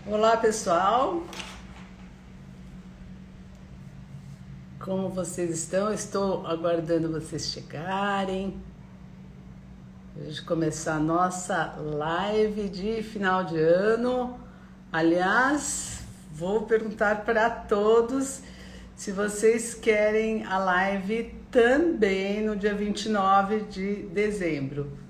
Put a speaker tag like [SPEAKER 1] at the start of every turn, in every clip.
[SPEAKER 1] Olá pessoal, como vocês estão? Estou aguardando vocês chegarem. A gente começar a nossa live de final de ano. Aliás, vou perguntar para todos se vocês querem a live também no dia 29 de dezembro.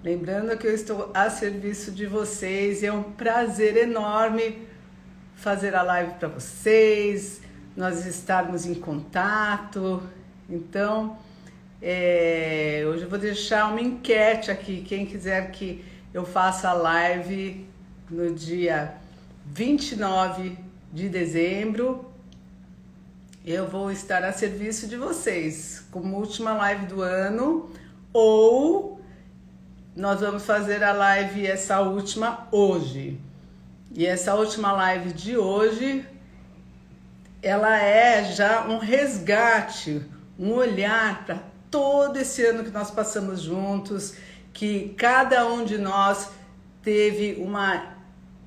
[SPEAKER 1] Lembrando que eu estou a serviço de vocês e é um prazer enorme fazer a live para vocês, nós estarmos em contato. Então, hoje eu vou deixar uma enquete aqui, quem quiser que eu faça a live no dia 29 de dezembro, eu vou estar a serviço de vocês, como última live do ano, ou nós vamos fazer a live essa última hoje. E essa última live de hoje, ela é já um resgate, um olhar para todo esse ano que nós passamos juntos, que cada um de nós teve uma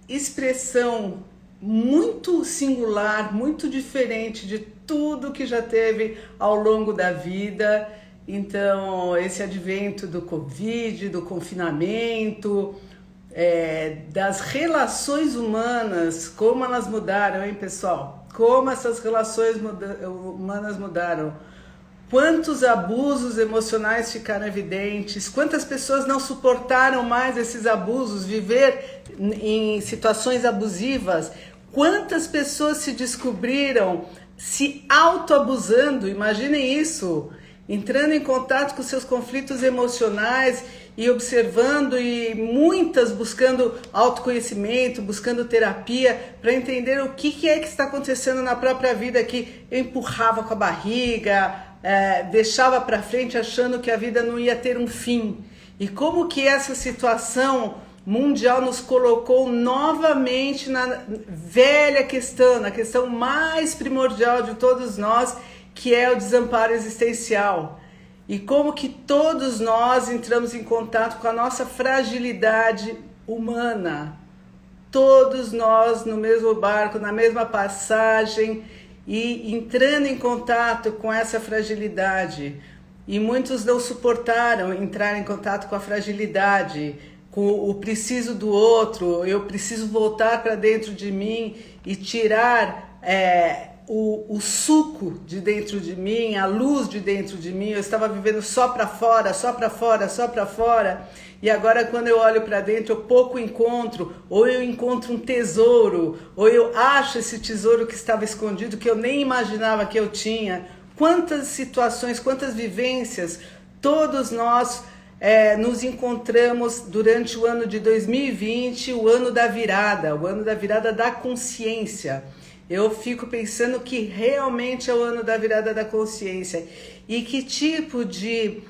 [SPEAKER 1] expressão muito singular, muito diferente de tudo que já teve ao longo da vida. Então, esse advento do Covid, do confinamento, das relações humanas, como elas mudaram, hein, pessoal? Como essas relações humanas mudaram. Quantos abusos emocionais ficaram evidentes, quantas pessoas não suportaram mais esses abusos, viver em situações abusivas, quantas pessoas se descobriram se autoabusando, imaginem isso, entrando em contato com seus conflitos emocionais e observando, e muitas buscando autoconhecimento, buscando terapia para entender o que é que está acontecendo na própria vida, que eu empurrava com a barriga, deixava para frente achando que a vida não ia ter um fim. E como que essa situação mundial nos colocou novamente na velha questão, na questão mais primordial de todos nós, que é o desamparo existencial. E como que todos nós entramos em contato com a nossa fragilidade humana. Todos nós no mesmo barco, na mesma passagem, e entrando em contato com essa fragilidade. E muitos não suportaram entrar em contato com a fragilidade, com o preciso do outro, eu preciso voltar para dentro de mim e tirar o suco de dentro de mim, a luz de dentro de mim. Eu estava vivendo só para fora, só para fora, só para fora. E agora quando eu olho para dentro, eu pouco encontro, ou eu encontro um tesouro, ou eu acho esse tesouro que estava escondido, que eu nem imaginava que eu tinha. Quantas situações, quantas vivências todos nós nos encontramos durante o ano de 2020, o ano da virada da consciência. Eu fico pensando que realmente é o ano da virada da consciência. E que tipo de...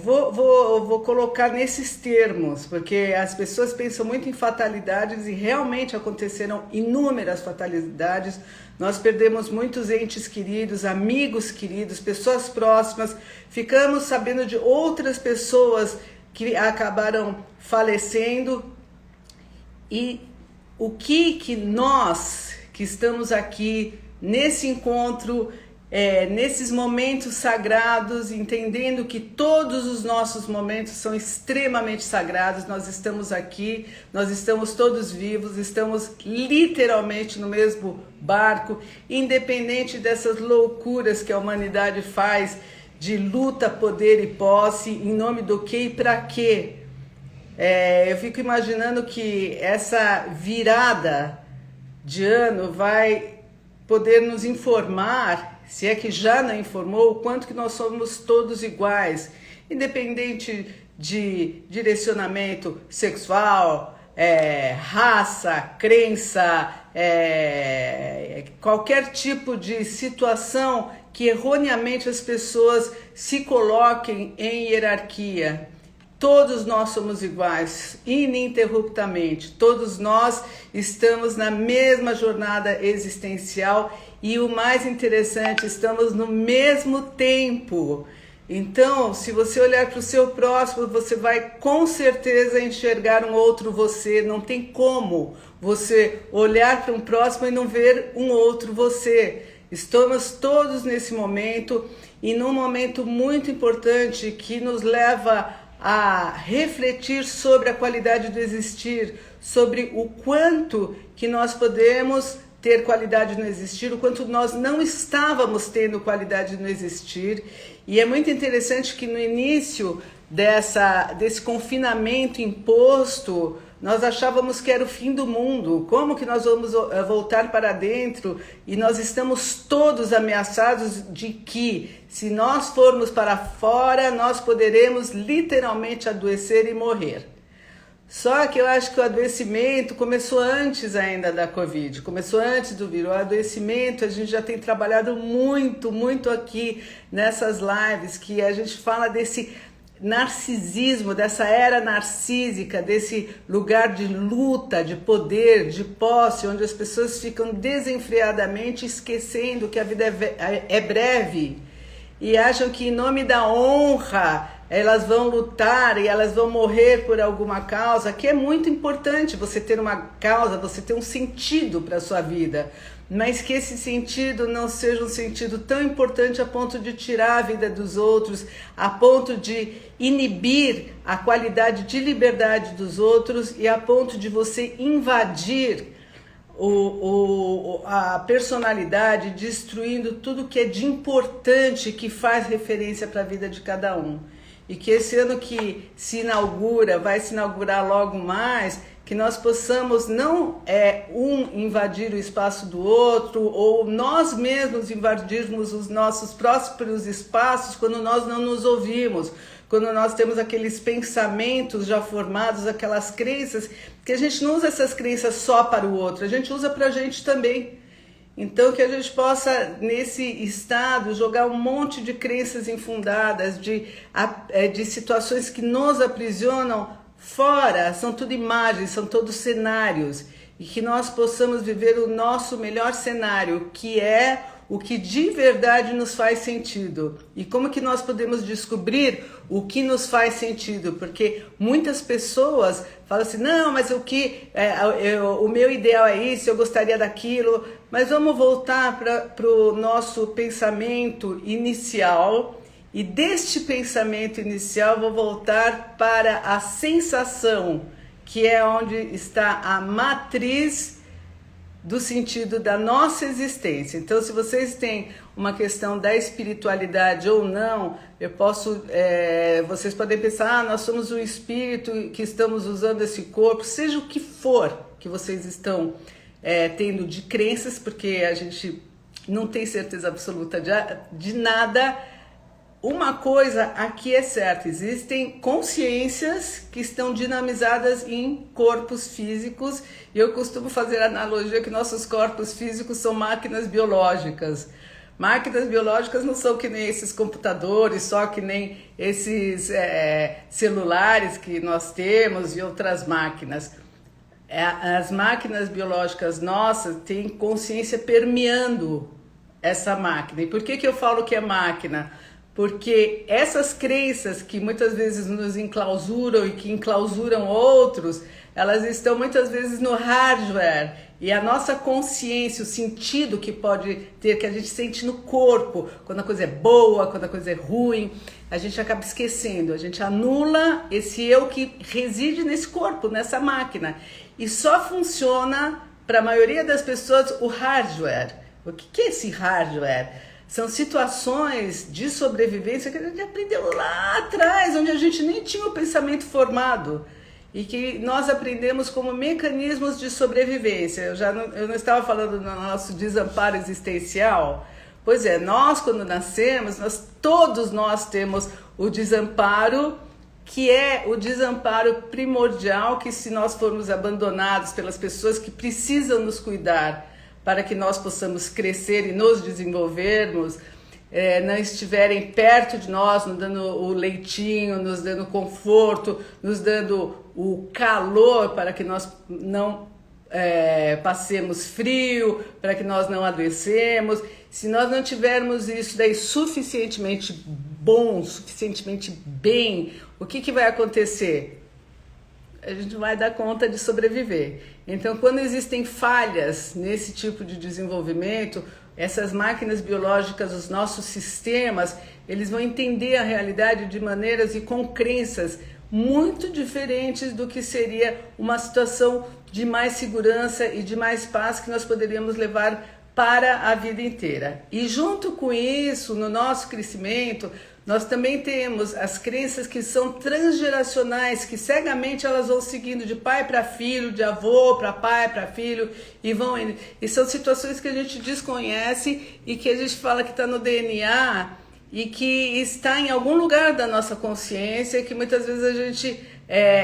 [SPEAKER 1] vou colocar nesses termos, porque as pessoas pensam muito em fatalidades e realmente aconteceram inúmeras fatalidades. Nós perdemos muitos entes queridos, amigos queridos, pessoas próximas. Ficamos sabendo de outras pessoas que acabaram falecendo. E o que nós que estamos aqui nesse encontro, nesses momentos sagrados, entendendo que todos os nossos momentos são extremamente sagrados, nós estamos aqui, nós estamos todos vivos, estamos literalmente no mesmo barco, independente dessas loucuras que a humanidade faz de luta, poder e posse, em nome do que e para quê. Eu fico imaginando que essa virada de ano vai poder nos informar, se é que já não informou, o quanto que nós somos todos iguais, independente de direcionamento sexual, raça, crença, qualquer tipo de situação que erroneamente as pessoas se coloquem em hierarquia. Todos nós somos iguais, ininterruptamente. Todos nós estamos na mesma jornada existencial e o mais interessante, estamos no mesmo tempo. Então, se você olhar para o seu próximo, você vai com certeza enxergar um outro você. Não tem como você olhar para um próximo e não ver um outro você. Estamos todos nesse momento e num momento muito importante que nos leva a refletir sobre a qualidade do existir, sobre o quanto que nós podemos ter qualidade no existir, o quanto nós não estávamos tendo qualidade no existir. E é muito interessante que no início desse confinamento imposto, nós achávamos que era o fim do mundo. Como que nós vamos voltar para dentro? E nós estamos todos ameaçados de que, se nós formos para fora, nós poderemos literalmente adoecer e morrer. Só que eu acho que o adoecimento começou antes ainda da Covid, começou antes do vírus. O adoecimento a gente já tem trabalhado muito aqui nessas lives, que a gente fala desse narcisismo, dessa era narcísica, desse lugar de luta, de poder, de posse, onde as pessoas ficam desenfreadamente esquecendo que a vida é breve e acham que em nome da honra elas vão lutar e elas vão morrer por alguma causa, que é muito importante você ter uma causa, você ter um sentido para a sua vida, mas que esse sentido não seja um sentido tão importante a ponto de tirar a vida dos outros, a ponto de inibir a qualidade de liberdade dos outros e a ponto de você invadir a personalidade, destruindo tudo que é de importante, que faz referência para a vida de cada um. E que esse ano que se inaugura, vai se inaugurar logo mais, que nós possamos não invadir o espaço do outro, ou nós mesmos invadirmos os nossos próprios espaços quando nós não nos ouvimos, quando nós temos aqueles pensamentos já formados, aquelas crenças, que a gente não usa essas crenças só para o outro, a gente usa para a gente também. Então que a gente possa, nesse estado, jogar um monte de crenças infundadas, de situações que nos aprisionam fora, são tudo imagens, são todos cenários, e que nós possamos viver o nosso melhor cenário, que é o que de verdade nos faz sentido. E como que nós podemos descobrir o que nos faz sentido? Porque muitas pessoas falam assim, não, mas o meu ideal é isso, eu gostaria daquilo. Mas vamos voltar para o nosso pensamento inicial, e deste pensamento inicial vou voltar para a sensação, que é onde está a matriz do sentido da nossa existência. Então, se vocês têm uma questão da espiritualidade ou não, vocês podem pensar, nós somos um espírito que estamos usando esse corpo, seja o que for que vocês estão tendo de crenças, porque a gente não tem certeza absoluta de nada. Uma coisa aqui é certa, existem consciências que estão dinamizadas em corpos físicos, e eu costumo fazer a analogia que nossos corpos físicos são máquinas biológicas. Máquinas biológicas não são que nem esses computadores, só que nem esses celulares que nós temos e outras máquinas. As máquinas biológicas nossas têm consciência permeando essa máquina. E por que eu falo que é máquina? Porque essas crenças que muitas vezes nos enclausuram e que enclausuram outros, elas estão muitas vezes no hardware. E a nossa consciência, o sentido que pode ter, que a gente sente no corpo, quando a coisa é boa, quando a coisa é ruim, a gente acaba esquecendo, a gente anula esse eu que reside nesse corpo, nessa máquina. E só funciona, para a maioria das pessoas, o hardware. O que é esse hardware? São situações de sobrevivência que a gente aprendeu lá atrás, onde a gente nem tinha o pensamento formado, e que nós aprendemos como mecanismos de sobrevivência. Eu não estava falando do nosso desamparo existencial? Pois é, nós quando nascemos, todos nós temos o desamparo, que é o desamparo primordial, que se nós formos abandonados pelas pessoas que precisam nos cuidar, para que nós possamos crescer e nos desenvolvermos, não estiverem perto de nós, nos dando o leitinho, nos dando conforto, nos dando o calor para que nós não passemos frio, para que nós não adoecemos. Se nós não tivermos isso daí suficientemente bom, suficientemente bem, o que vai acontecer? A gente vai dar conta de sobreviver. Então, quando existem falhas nesse tipo de desenvolvimento, essas máquinas biológicas, os nossos sistemas, eles vão entender a realidade de maneiras e com crenças muito diferentes do que seria uma situação de mais segurança e de mais paz que nós poderíamos levar para a vida inteira. E junto com isso, no nosso crescimento, nós também temos as crenças que são transgeracionais, que cegamente elas vão seguindo de pai para filho, de avô para pai, para filho, e vão indo. E são situações que a gente desconhece e que a gente fala que está no DNA e que está em algum lugar da nossa consciência, que muitas vezes a gente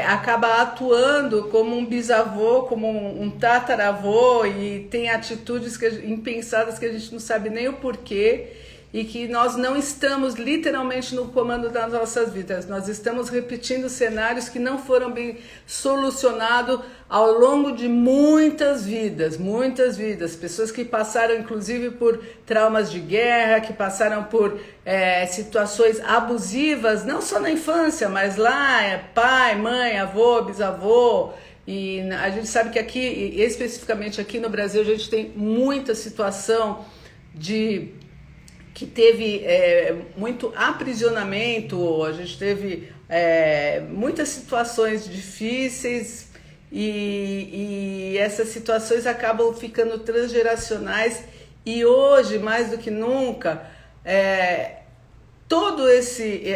[SPEAKER 1] acaba atuando como um bisavô, como um tataravô, e tem atitudes impensadas que a gente não sabe nem o porquê, e que nós não estamos literalmente no comando das nossas vidas, nós estamos repetindo cenários que não foram bem solucionados ao longo de muitas vidas, pessoas que passaram inclusive por traumas de guerra, que passaram por situações abusivas, não só na infância, mas lá, pai, mãe, avô, bisavô. E a gente sabe que aqui, especificamente aqui no Brasil, a gente tem muita situação que teve muito aprisionamento, a gente teve muitas situações difíceis e essas situações acabam ficando transgeracionais, e hoje, mais do que nunca,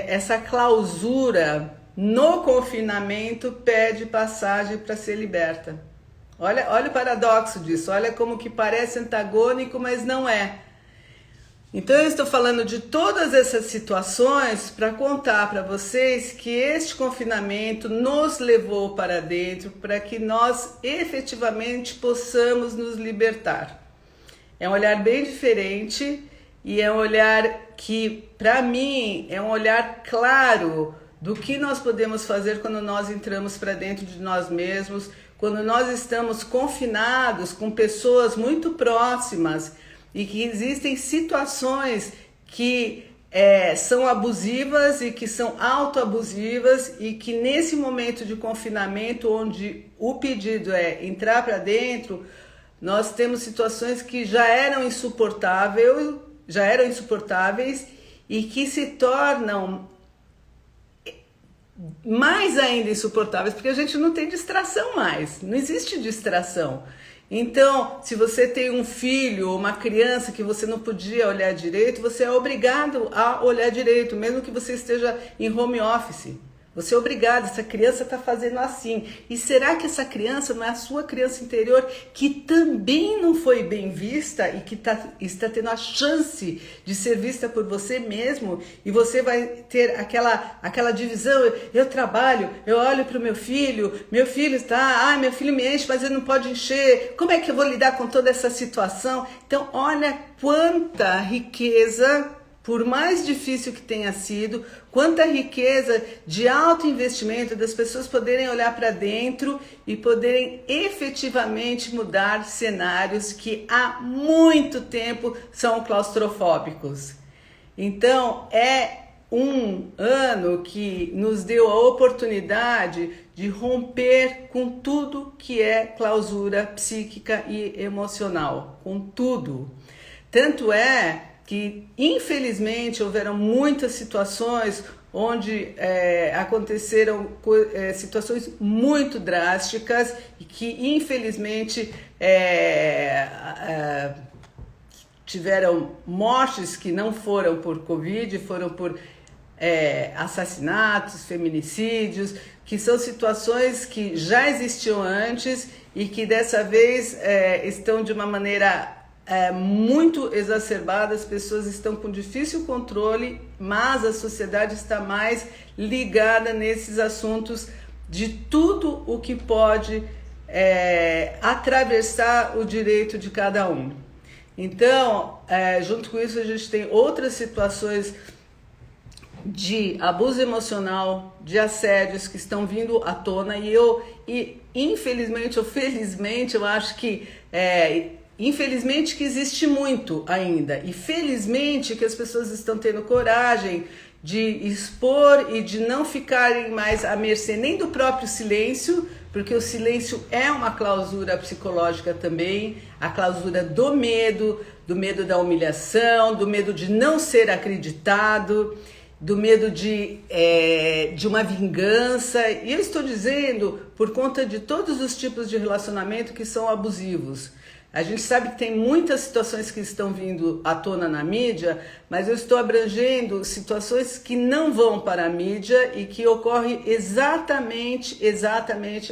[SPEAKER 1] essa clausura no confinamento pede passagem para ser liberta. Olha o paradoxo disso, olha como que parece antagônico, mas não é. Então eu estou falando de todas essas situações para contar para vocês que este confinamento nos levou para dentro para que nós efetivamente possamos nos libertar. É um olhar bem diferente e é um olhar que, para mim, é um olhar claro do que nós podemos fazer quando nós entramos para dentro de nós mesmos, quando nós estamos confinados com pessoas muito próximas, e que existem situações que são abusivas e que são autoabusivas, e que nesse momento de confinamento, onde o pedido é entrar para dentro, nós temos situações que já eram insuportáveis e que se tornam mais ainda insuportáveis, porque a gente não tem distração mais, não existe distração. Então, se você tem um filho ou uma criança que você não podia olhar direito, você é obrigado a olhar direito, mesmo que você esteja em home office. Você é obrigado, essa criança está fazendo assim. E será que essa criança não é a sua criança interior, que também não foi bem vista e que está tendo a chance de ser vista por você mesmo? E você vai ter aquela divisão, eu trabalho, eu olho para o meu filho está, meu filho me enche, mas ele não pode encher. Como é que eu vou lidar com toda essa situação? Então, olha quanta riqueza, por mais difícil que tenha sido, quanta riqueza de alto investimento das pessoas poderem olhar para dentro e poderem efetivamente mudar cenários que há muito tempo são claustrofóbicos. Então, é um ano que nos deu a oportunidade de romper com tudo que é clausura psíquica e emocional, com tudo. Tanto é que, infelizmente, houveram muitas situações onde aconteceram situações muito drásticas e que, infelizmente, tiveram mortes que não foram por Covid, foram por assassinatos, feminicídios, que são situações que já existiam antes e que dessa vez estão de uma maneira muito exacerbada, as pessoas estão com difícil controle, mas a sociedade está mais ligada nesses assuntos de tudo o que pode atravessar o direito de cada um. Então, junto com isso, a gente tem outras situações de abuso emocional, de assédios que estão vindo à tona, e infelizmente ou felizmente, eu acho que infelizmente que existe muito ainda, e felizmente que as pessoas estão tendo coragem de expor e de não ficarem mais à mercê nem do próprio silêncio, porque o silêncio é uma clausura psicológica também, a clausura do medo da humilhação, do medo de não ser acreditado, do medo de uma vingança. E eu estou dizendo por conta de todos os tipos de relacionamento que são abusivos. A gente sabe que tem muitas situações que estão vindo à tona na mídia, mas eu estou abrangendo situações que não vão para a mídia e que ocorre exatamente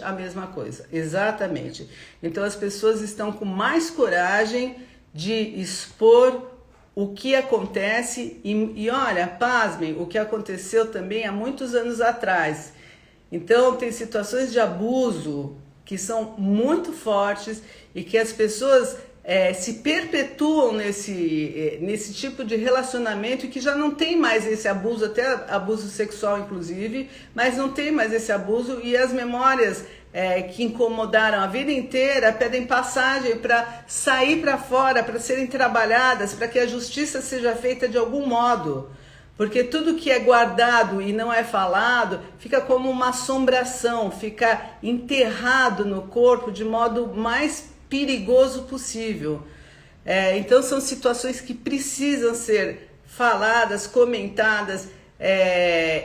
[SPEAKER 1] a mesma coisa. Exatamente. Então as pessoas estão com mais coragem de expor o que acontece e olha, pasmem, o que aconteceu também há muitos anos atrás. Então tem situações de abuso que são muito fortes e que as pessoas se perpetuam nesse tipo de relacionamento e que já não tem mais esse abuso, até abuso sexual inclusive, mas não tem mais esse abuso e as memórias que incomodaram a vida inteira pedem passagem para sair para fora, para serem trabalhadas, para que a justiça seja feita de algum modo. Porque tudo que é guardado e não é falado fica como uma assombração, fica enterrado no corpo de modo mais perigoso possível. Então são situações que precisam ser faladas, comentadas,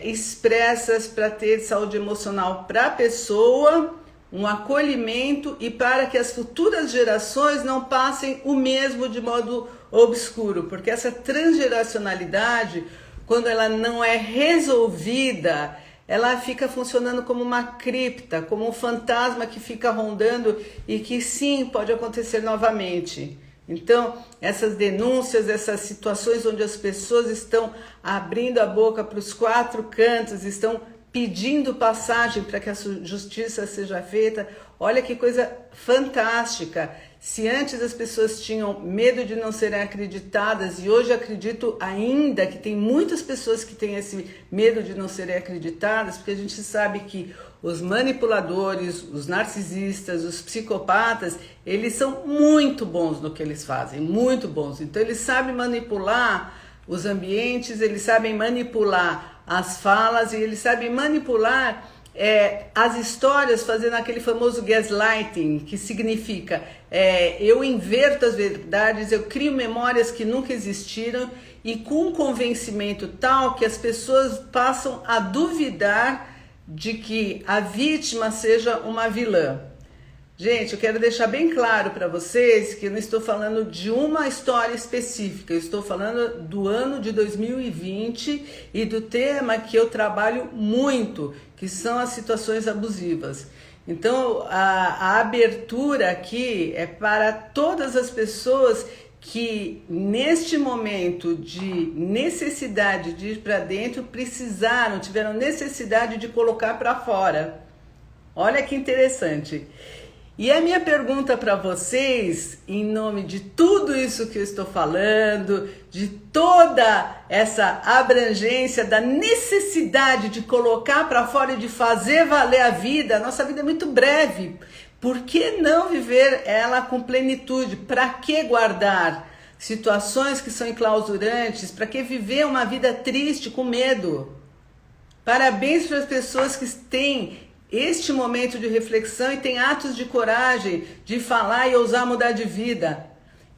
[SPEAKER 1] expressas para ter saúde emocional para a pessoa, um acolhimento e para que as futuras gerações não passem o mesmo de modo obscuro, porque essa transgeracionalidade, quando ela não é resolvida, ela fica funcionando como uma cripta, como um fantasma que fica rondando e que sim, pode acontecer novamente. Então, essas denúncias, essas situações onde as pessoas estão abrindo a boca para os quatro cantos, estão pedindo passagem para que a justiça seja feita, olha que coisa fantástica. Se antes as pessoas tinham medo de não serem acreditadas e hoje acredito ainda que tem muitas pessoas que têm esse medo de não serem acreditadas, porque a gente sabe que os manipuladores, os narcisistas, os psicopatas, eles são muito bons no que eles fazem, muito bons. Então eles sabem manipular os ambientes, eles sabem manipular as falas e eles sabem manipular as histórias, fazendo aquele famoso gaslighting, que significa eu inverto as verdades, eu crio memórias que nunca existiram e com um convencimento tal que as pessoas passam a duvidar de que a vítima seja uma vilã. Gente, eu quero deixar bem claro para vocês que eu não estou falando de uma história específica, eu estou falando do ano de 2020 e do tema que eu trabalho muito, que são as situações abusivas. Então, a abertura aqui é para todas as pessoas que neste momento de necessidade de ir para dentro tiveram necessidade de colocar para fora. Olha que interessante. E a minha pergunta para vocês, em nome de tudo isso que eu estou falando, de toda essa abrangência da necessidade de colocar para fora e de fazer valer a vida, a nossa vida é muito breve. Por que não viver ela com plenitude? Para que guardar situações que são enclausurantes? Para que viver uma vida triste com medo? Parabéns para as pessoas que têm este momento de reflexão e tem atos de coragem de falar e ousar mudar de vida.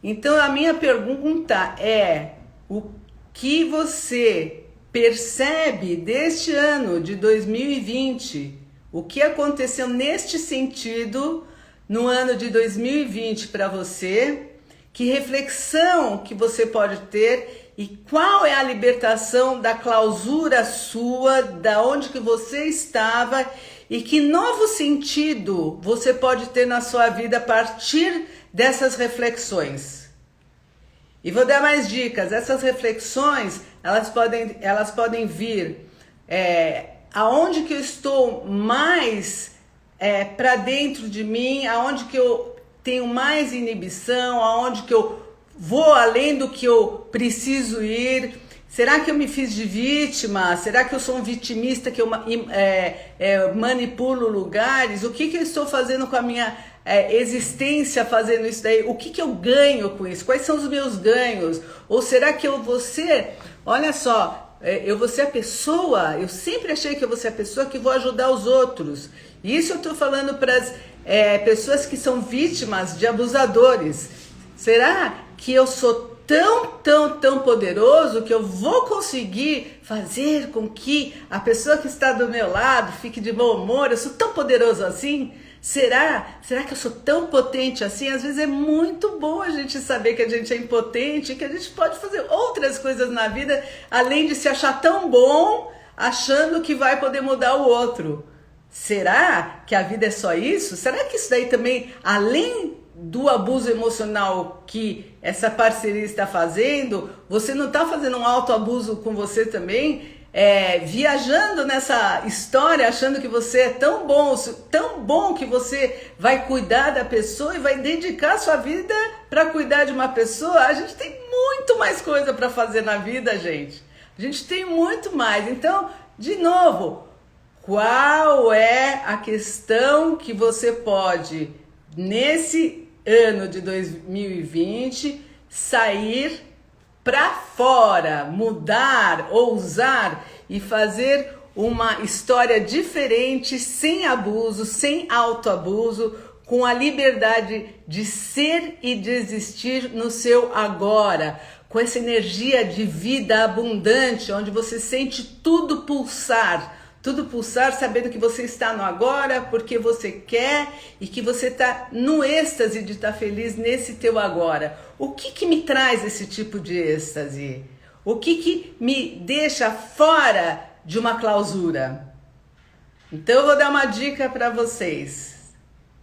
[SPEAKER 1] Então a minha pergunta é: o que você percebe deste ano de 2020? O que aconteceu neste sentido no ano de 2020 para você? Que reflexão que você pode ter e qual é a libertação da clausura sua, da onde que você estava e que novo sentido você pode ter na sua vida a partir dessas reflexões. E vou dar mais dicas. Essas reflexões, elas podem vir aonde que eu estou mais para dentro de mim, aonde que eu tenho mais inibição, aonde que eu vou além do que eu preciso ir. Será que eu me fiz de vítima? Será que eu sou um vitimista, que eu manipulo lugares? O que eu estou fazendo com a minha existência fazendo isso daí? O que eu ganho com isso? Quais são os meus ganhos? Ou será que eu vou ser, olha só, eu vou ser a pessoa, eu sempre achei que eu vou ser a pessoa que vou ajudar os outros. E isso eu estou falando para as pessoas que são vítimas de abusadores. Será que eu sou tão poderoso que eu vou conseguir fazer com que a pessoa que está do meu lado fique de bom humor? Eu sou tão poderoso assim? Será que eu sou tão potente assim? Às vezes é muito bom a gente saber que a gente é impotente, que a gente pode fazer outras coisas na vida, além de se achar tão bom, achando que vai poder mudar o outro. Será que a vida é só isso? Será que isso daí também, além do abuso emocional que essa parceria está fazendo, você não está fazendo um autoabuso com você também? Viajando nessa história, achando que você é tão bom que você vai cuidar da pessoa e vai dedicar a sua vida para cuidar de uma pessoa. A gente tem muito mais coisa para fazer na vida, gente. A gente tem muito mais. Então, de novo, qual é a questão que você pode, nesse ano de 2020, sair para fora, mudar, ousar e fazer uma história diferente, sem abuso, sem autoabuso, com a liberdade de ser e de existir no seu agora, com essa energia de vida abundante, onde você sente tudo pulsar, sabendo que você está no agora porque você quer e que você está no êxtase de estar feliz nesse teu agora. O que me traz esse tipo de êxtase? O que me deixa fora de uma clausura? Então eu vou dar uma dica para vocês,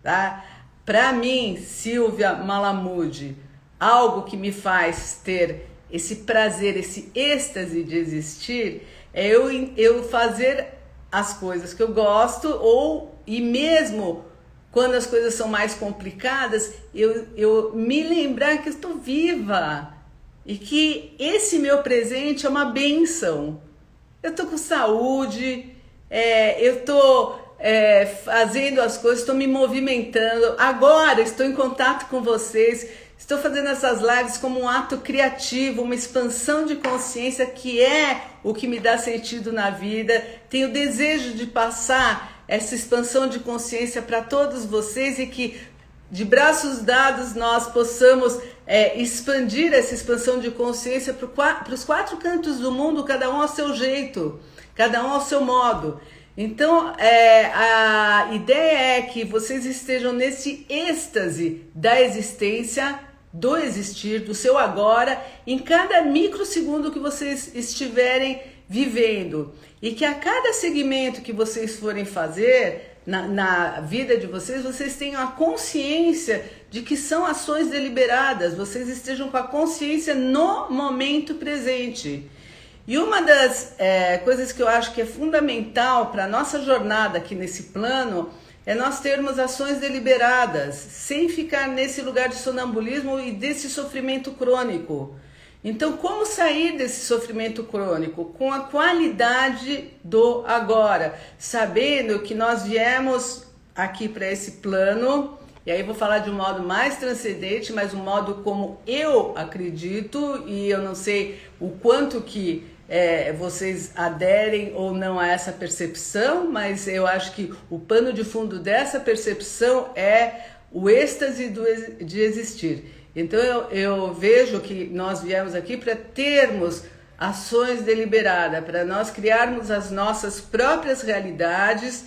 [SPEAKER 1] tá? Para mim, Silvia Malamude, algo que me faz ter esse prazer, esse êxtase de existir, é eu fazer as coisas que eu gosto, e mesmo quando as coisas são mais complicadas, eu me lembrar que eu estou viva e que esse meu presente é uma bênção. Eu estou com saúde, eu estou fazendo as coisas, estou me movimentando. Agora estou em contato com vocês. Estou fazendo essas lives como um ato criativo, uma expansão de consciência, que é o que me dá sentido na vida. Tenho desejo de passar essa expansão de consciência para todos vocês e que, de braços dados, nós possamos expandir essa expansão de consciência para os 4 cantos do mundo, cada um ao seu jeito, cada um ao seu modo. Então, a ideia é que vocês estejam nesse êxtase da existência, do existir, do seu agora, em cada microsegundo que vocês estiverem vivendo. E que a cada segmento que vocês forem fazer na vida de vocês, vocês tenham a consciência de que são ações deliberadas, vocês estejam com a consciência no momento presente. E uma das coisas que eu acho que é fundamental para a nossa jornada aqui nesse plano é nós termos ações deliberadas, sem ficar nesse lugar de sonambulismo e desse sofrimento crônico. Então, como sair desse sofrimento crônico? Com a qualidade do agora, sabendo que nós viemos aqui para esse plano, e aí vou falar de um modo mais transcendente, mas um modo como eu acredito, e eu não sei o quanto que vocês aderem ou não a essa percepção, mas eu acho que o pano de fundo dessa percepção é o êxtase de existir. Então eu vejo que nós viemos aqui para termos ações deliberadas, para nós criarmos as nossas próprias realidades,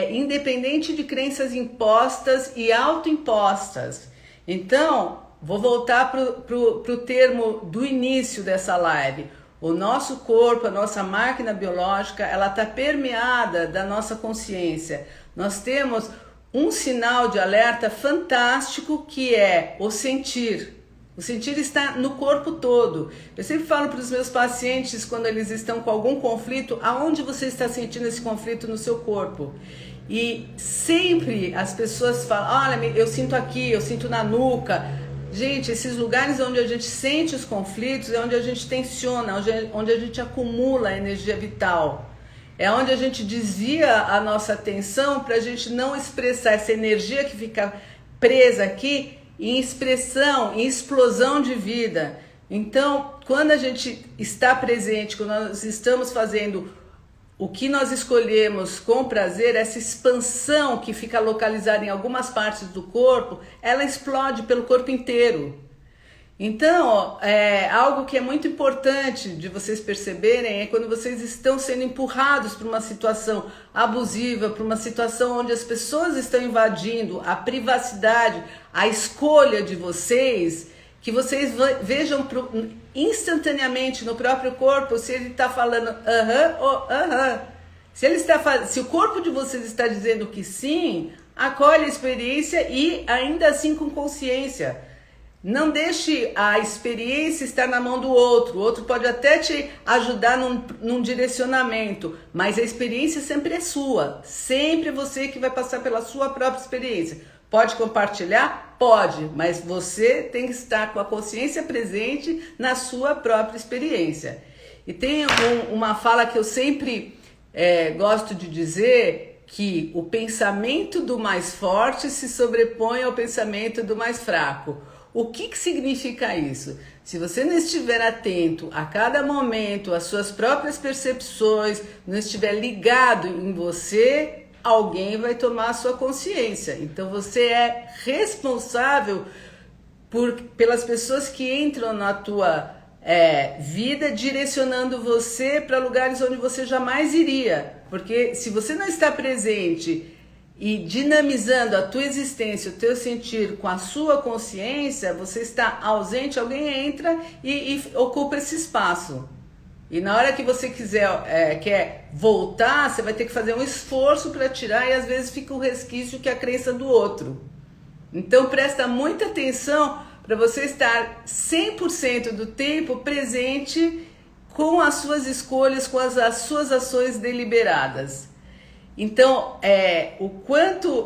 [SPEAKER 1] independente de crenças impostas e autoimpostas. Então, vou voltar pro termo do início dessa live. O nosso corpo, a nossa máquina biológica, ela está permeada da nossa consciência. Nós temos um sinal de alerta fantástico que é o sentir. O sentir está no corpo todo. Eu sempre falo para os meus pacientes, quando eles estão com algum conflito, aonde você está sentindo esse conflito no seu corpo? E sempre as pessoas falam, olha, eu sinto aqui, eu sinto na nuca. Gente, esses lugares onde a gente sente os conflitos é onde a gente tensiona, onde a gente acumula a energia vital. É onde a gente desvia a nossa atenção para a gente não expressar essa energia que fica presa aqui em expressão, em explosão de vida. Então, quando a gente está presente, quando nós estamos fazendo o que nós escolhemos com prazer, essa expansão que fica localizada em algumas partes do corpo, ela explode pelo corpo inteiro. Então, algo que é muito importante de vocês perceberem é quando vocês estão sendo empurrados para uma situação abusiva, para uma situação onde as pessoas estão invadindo a privacidade, a escolha de vocês, que vocês vejam instantaneamente no próprio corpo se ele está falando aham ou aham. Se o corpo de vocês está dizendo que sim, acolhe a experiência e ainda assim com consciência. Não deixe a experiência estar na mão do outro. O outro pode até te ajudar num direcionamento, mas a experiência sempre é sua. Sempre você que vai passar pela sua própria experiência. Pode compartilhar? Pode, mas você tem que estar com a consciência presente na sua própria experiência. E tem uma fala que eu sempre gosto de dizer, que o pensamento do mais forte se sobrepõe ao pensamento do mais fraco. O que significa isso? Se você não estiver atento a cada momento às suas próprias percepções, não estiver ligado em você, alguém vai tomar a sua consciência. Então você é responsável pelas pessoas que entram na tua vida, direcionando você para lugares onde você jamais iria. Porque se você não está presente e dinamizando a tua existência, o teu sentir com a sua consciência, você está ausente, alguém entra e ocupa esse espaço. E na hora que você quer voltar, você vai ter que fazer um esforço para tirar e às vezes fica um resquício que é a crença do outro. Então presta muita atenção para você estar 100% do tempo presente com as suas escolhas, com as suas ações deliberadas. Então,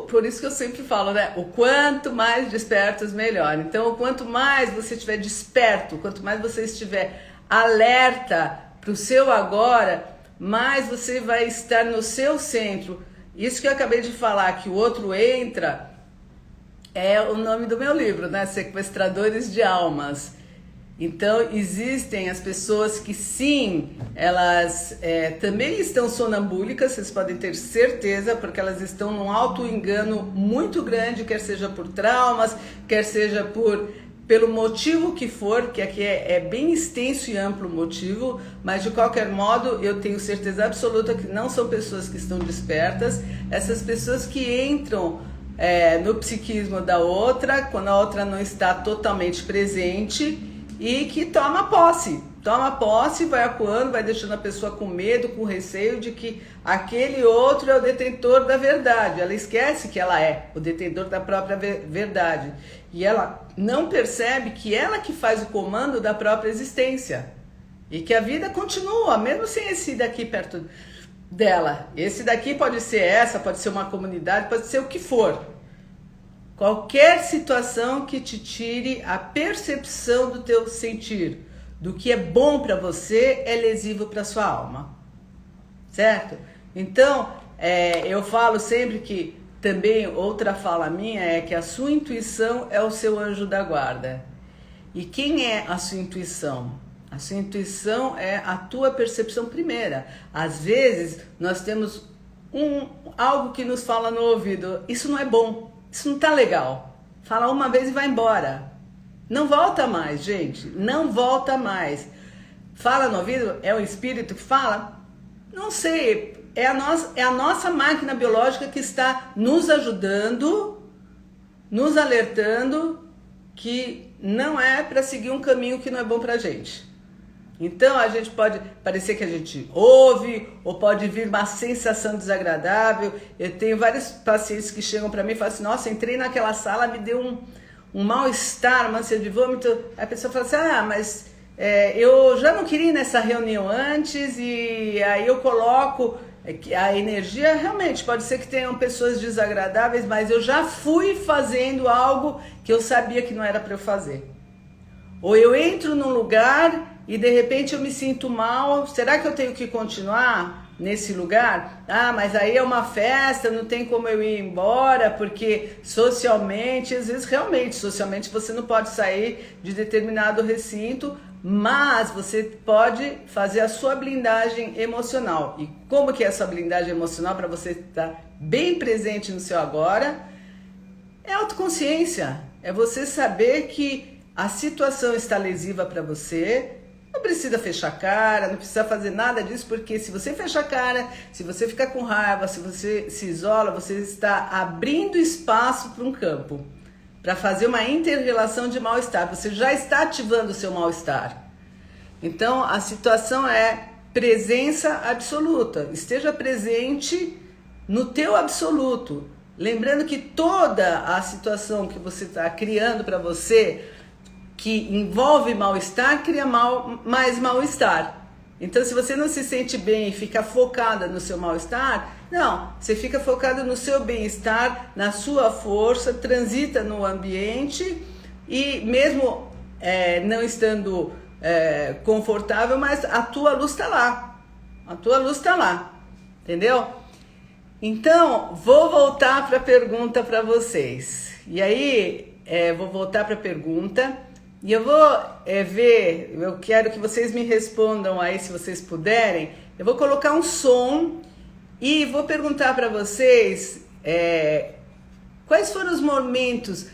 [SPEAKER 1] por isso que eu sempre falo, né? O quanto mais despertos, melhor. Então, o quanto mais você estiver desperto, quanto mais você estiver alerta para o seu agora, mais você vai estar no seu centro. Isso que eu acabei de falar, que o outro entra, é o nome do meu livro, né? Sequestradores de Almas. Então, existem as pessoas que sim, elas também estão sonambúlicas, vocês podem ter certeza, porque elas estão num auto-engano muito grande, quer seja por traumas, quer seja pelo motivo que for, que aqui é bem extenso e amplo o motivo, mas de qualquer modo eu tenho certeza absoluta que não são pessoas que estão despertas, essas pessoas que entram no psiquismo da outra, quando a outra não está totalmente presente, e que toma posse, vai acuando, vai deixando a pessoa com medo, com receio de que aquele outro é o detentor da verdade. Ela esquece que ela é o detentor da própria verdade. E ela não percebe que ela que faz o comando da própria existência. E que a vida continua, mesmo sem esse daqui perto dela. Esse daqui pode ser pode ser uma comunidade, pode ser o que for. Qualquer situação que te tire a percepção do teu sentir, do que é bom para você, é lesivo para sua alma, certo? Então, eu falo sempre que também outra fala minha é que a sua intuição é o seu anjo da guarda. E quem é a sua intuição? A sua intuição é a tua percepção primeira. Às vezes, nós temos algo que nos fala no ouvido, isso não é bom. Isso não tá legal. Fala uma vez e vai embora. Não volta mais, gente. Não volta mais. Fala no ouvido, é o espírito que fala? Não sei. É a nossa máquina biológica que está nos ajudando, nos alertando que não é para seguir um caminho que não é bom pra gente. Então a gente pode parecer que a gente ouve, ou pode vir uma sensação desagradável. Eu tenho vários pacientes que chegam para mim e falam assim: nossa, entrei naquela sala, me deu um mal-estar, uma ânsia de vômito. Aí a pessoa fala assim: mas eu já não queria ir nessa reunião antes, e aí eu coloco a energia. Realmente pode ser que tenham pessoas desagradáveis, mas eu já fui fazendo algo que eu sabia que não era para eu fazer. Ou eu entro num lugar e de repente eu me sinto mal, será que eu tenho que continuar nesse lugar? Mas aí é uma festa, não tem como eu ir embora, porque socialmente, às vezes realmente, socialmente você não pode sair de determinado recinto, mas você pode fazer a sua blindagem emocional. E como que é essa blindagem emocional para você estar bem presente no seu agora? É autoconsciência, é você saber que a situação está lesiva para você. Não precisa fechar a cara, não precisa fazer nada disso, porque se você fechar a cara, se você ficar com raiva, se você se isola, você está abrindo espaço para um campo, para fazer uma inter-relação de mal-estar. Você já está ativando o seu mal-estar. Então, a situação é presença absoluta. Esteja presente no teu absoluto. Lembrando que toda a situação que você está criando para você, que envolve mal-estar, cria mais mal-estar. Então, se você não se sente bem e fica focada no seu mal-estar, não, você fica focada no seu bem-estar, na sua força, transita no ambiente e mesmo não estando confortável, mas a tua luz está lá. A tua luz está lá, entendeu? Então, vou voltar para a pergunta para vocês. E aí, vou voltar para a pergunta. E eu vou ver, eu quero que vocês me respondam aí, se vocês puderem. Eu vou colocar um som e vou perguntar para vocês quais foram os momentos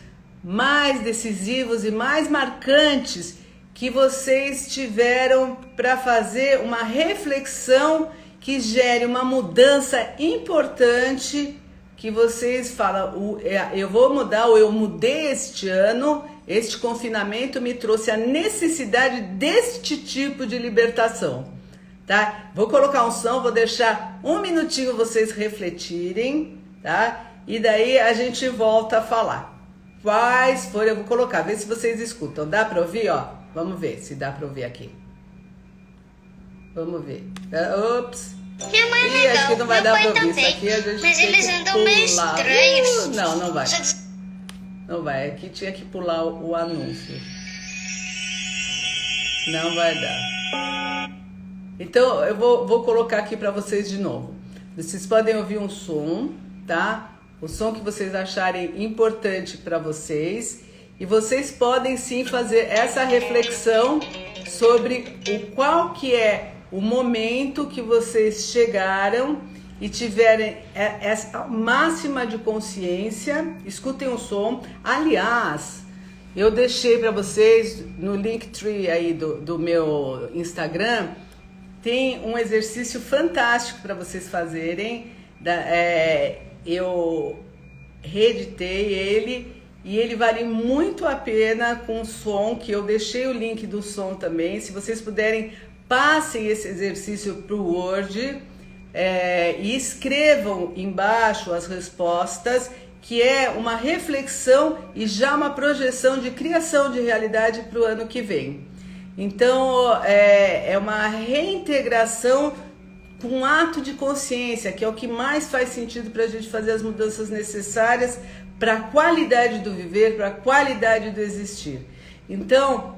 [SPEAKER 1] mais decisivos e mais marcantes que vocês tiveram para fazer uma reflexão que gere uma mudança importante, que vocês falam, eu vou mudar, ou eu mudei este ano. Este confinamento me trouxe a necessidade deste tipo de libertação, tá? Vou colocar um som, vou deixar um minutinho vocês refletirem, tá? E daí a gente volta a falar. Quais foram, eu vou colocar, ver se vocês escutam. Dá pra ouvir, ó? Vamos ver se dá pra ouvir aqui. Vamos ver. Ops.
[SPEAKER 2] Minha mãe é legal,
[SPEAKER 1] acho que não vai
[SPEAKER 2] meu
[SPEAKER 1] dar
[SPEAKER 2] pai
[SPEAKER 1] pra ouvir.
[SPEAKER 2] também,
[SPEAKER 1] Isso aqui a gente
[SPEAKER 2] mas
[SPEAKER 1] tem
[SPEAKER 2] eles
[SPEAKER 1] que
[SPEAKER 2] andam meio
[SPEAKER 1] pular.
[SPEAKER 2] estranhos.
[SPEAKER 1] Não vai. Não vai, aqui tinha que pular o anúncio. Não vai dar. Então, eu vou colocar aqui para vocês de novo. Vocês podem ouvir um som, tá? O som que vocês acharem importante para vocês. E vocês podem sim fazer essa reflexão sobre qual que é o momento que vocês chegaram e tiverem essa máxima de consciência. Escutem o som. Aliás, eu deixei para vocês no Linktree aí do meu Instagram, tem um exercício fantástico para vocês fazerem. Eu reeditei ele e ele vale muito a pena com o som, que eu deixei o link do som também. Se vocês puderem, passem esse exercício para o Word. E escrevam embaixo as respostas, que é uma reflexão e já uma projeção de criação de realidade para o ano que vem. Então, é uma reintegração com um ato de consciência, que é o que mais faz sentido para a gente fazer as mudanças necessárias para a qualidade do viver, para a qualidade do existir. Então,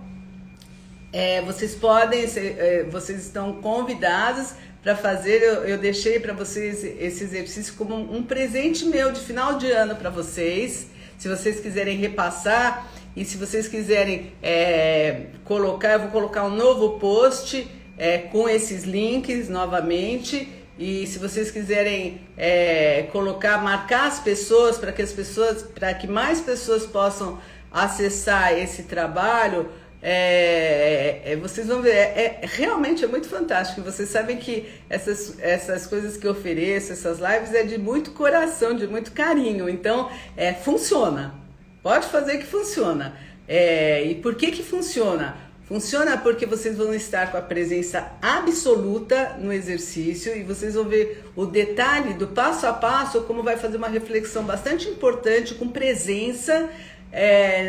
[SPEAKER 1] vocês estão convidados para fazer. Eu deixei para vocês esse exercício como um presente meu de final de ano para vocês. Se vocês quiserem repassar e se vocês quiserem colocar, eu vou colocar um novo post com esses links novamente. E se vocês quiserem marcar as pessoas para que mais pessoas possam acessar esse trabalho. Vocês vão ver, realmente é muito fantástico. Vocês sabem que essas coisas que eu ofereço, essas lives, é de muito coração, de muito carinho. Então, funciona. Pode fazer que funciona. E por que funciona? Funciona porque vocês vão estar com a presença absoluta no exercício e vocês vão ver o detalhe do passo a passo, como vai fazer uma reflexão bastante importante, com presença,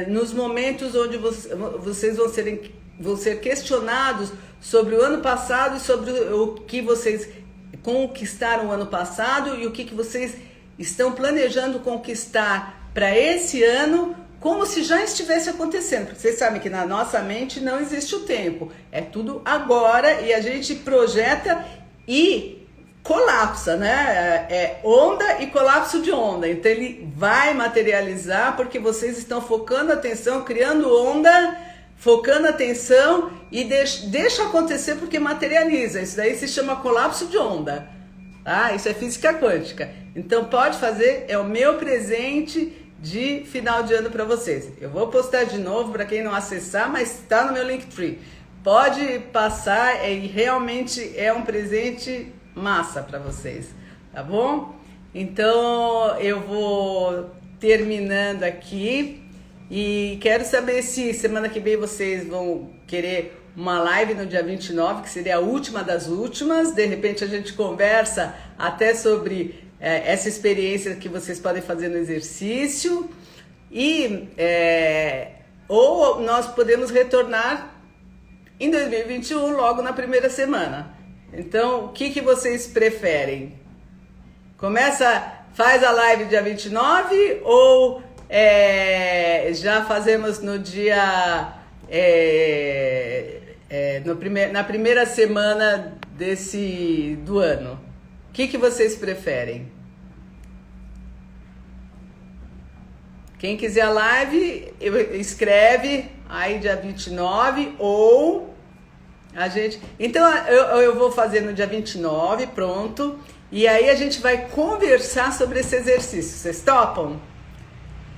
[SPEAKER 1] nos momentos onde vocês vão ser questionados sobre o ano passado e sobre o que vocês conquistaram o ano passado e o que vocês estão planejando conquistar para esse ano, como se já estivesse acontecendo. Porque vocês sabem que na nossa mente não existe o tempo, é tudo agora e a gente projeta e colapsa, né? Onda e colapso de onda. Então ele vai materializar porque vocês estão focando a atenção, criando onda focando a atenção e deixa acontecer porque materializa. Isso daí se chama colapso de onda, tá? Isso é física quântica. Então pode fazer, é o meu presente de final de ano para vocês. Eu vou postar de novo para quem não acessar, mas está no meu Linktree. Pode passar e realmente é um presente massa para vocês, tá bom? Então eu vou terminando aqui e quero saber se semana que vem vocês vão querer uma live no dia 29, que seria a última das últimas. De repente a gente conversa até sobre essa experiência que vocês podem fazer no exercício e ou nós podemos retornar em 2021 logo na primeira semana. Então, o que vocês preferem? Faz a live dia 29 ou já fazemos no dia na primeira semana do ano? O que vocês preferem? Quem quiser a live, escreve aí dia 29 ou a gente... Então eu vou fazer no dia 29, pronto. E aí a gente vai conversar sobre esse exercício. Vocês topam?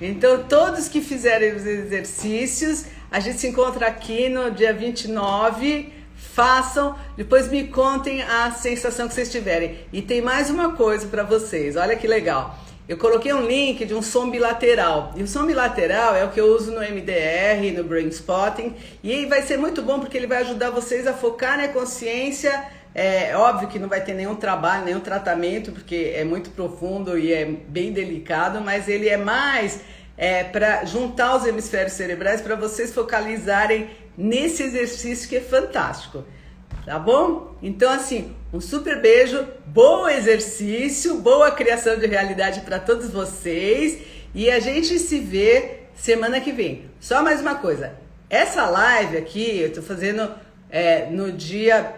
[SPEAKER 1] Então todos que fizerem os exercícios, a gente se encontra aqui no dia 29. Façam, depois me contem a sensação que vocês tiverem. E tem mais uma coisa para vocês, olha que legal. Eu coloquei um link de um som bilateral. E o som bilateral é o que eu uso no MDR, no Brain Spotting. E vai ser muito bom porque ele vai ajudar vocês a focar na consciência. É óbvio que não vai ter nenhum trabalho, nenhum tratamento, porque é muito profundo e é bem delicado, mas ele é mais para juntar os hemisférios cerebrais para vocês focalizarem nesse exercício que é fantástico. Tá bom? Então, assim, um super beijo, bom exercício, boa criação de realidade para todos vocês e a gente se vê semana que vem. Só mais uma coisa, essa live aqui eu tô fazendo no dia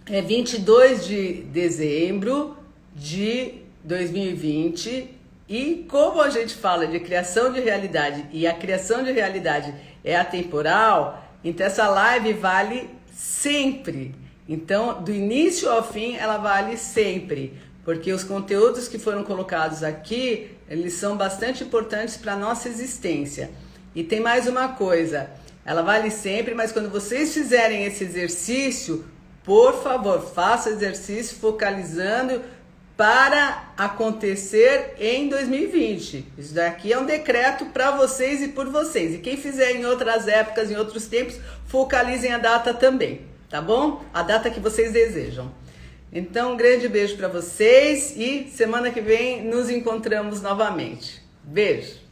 [SPEAKER 1] 22 de dezembro de 2020 e como a gente fala de criação de realidade e a criação de realidade é atemporal, então essa live vale sempre. Então, do início ao fim, ela vale sempre, porque os conteúdos que foram colocados aqui, eles são bastante importantes para a nossa existência. E tem mais uma coisa, ela vale sempre, mas quando vocês fizerem esse exercício, por favor, faça exercício focalizando para acontecer em 2020. Isso daqui é um decreto para vocês e por vocês. E quem fizer em outras épocas, em outros tempos, focalizem a data também, tá bom? A data que vocês desejam. Então, um grande beijo para vocês e semana que vem nos encontramos novamente. Beijo!